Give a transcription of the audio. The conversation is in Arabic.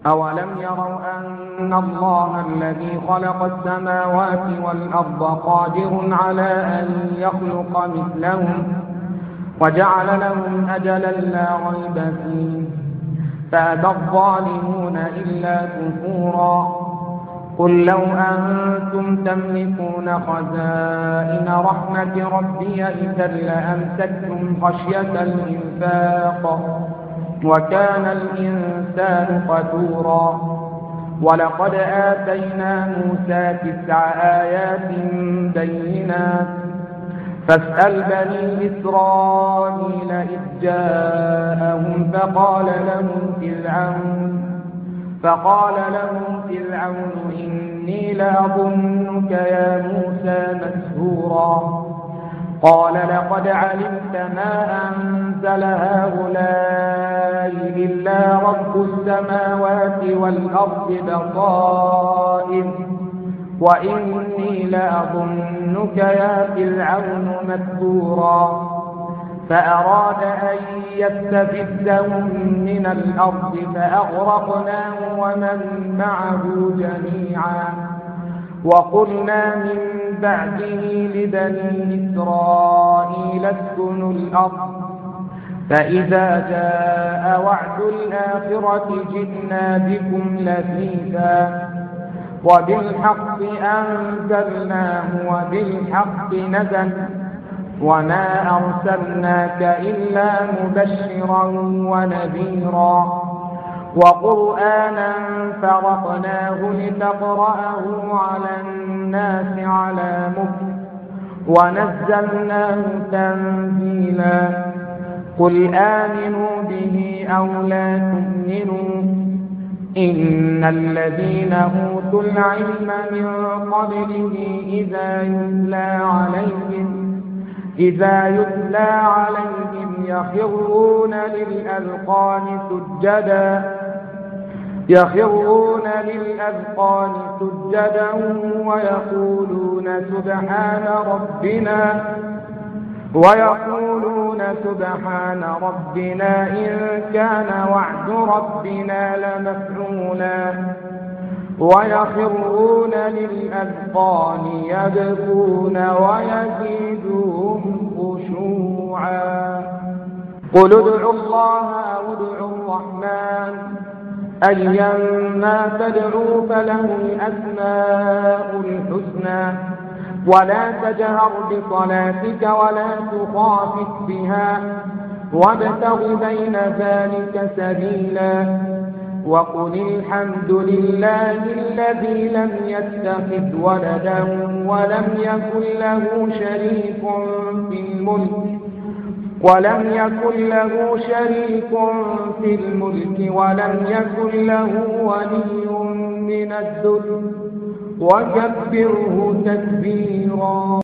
أولم يروا أن الله الذي خلق السماوات والأرض قادر على أن يخلق مثلهم وجعل لهم أجلا لا ريب فيه فأبى الظالمون إلا كفورا. قل لو أنتم تملكون خزائن رحمة ربي إذا لأمسكتم خشية الإنفاق وكان الإنسان قتورا. ولقد آتينا موسى 9 آيات بينات فاسأل بني إسرائيل إذ جاءهم فقال لهم فرعون إني لأظنك يا موسى مسحورا. قال لقد علمت ما أنزل هؤلاء إلا رب السماوات والأرض بصائر وإني لأظنك يا فرعون مثبورا. فأراد أن يستفزهم من الأرض فأغرقناه ومن معه جميعا. وقلنا من بعده لبني إسرائيل اسكنوا الأرض فإذا جاء وعد الآخرة جئنا بكم لفيفا وبالحق أنزلناه وبالحق نزل وما أرسلناك إلا مبشرا ونذيرا. وقرآنا فرقناه لتقرأه على الناس على مكث ونزلناه تنزيلا. قل آمنوا به أو لا تؤمنوا إن الذين أوتوا العلم من قبله إذا يتلى عليهم يخرون للأذقان سجدا ويقولون سبحان ربنا إن كان وعد ربنا لمفعولا. ويخرون للأذقان يبكون ويزيدهم خشوعا. قل ادعوا الله أو ادعوا الرحمن أيما تدعوا فله الأسماء الحسنى ولا تجهر بصلاتك ولا تخافت بها وابتغ بين ذلك سبيلا. وقل الحمد لله الذي لم يتخذ ولدا ولم يكن له شريك في الملك ولم يكن له ولي من الذل وكبره تكبيرا.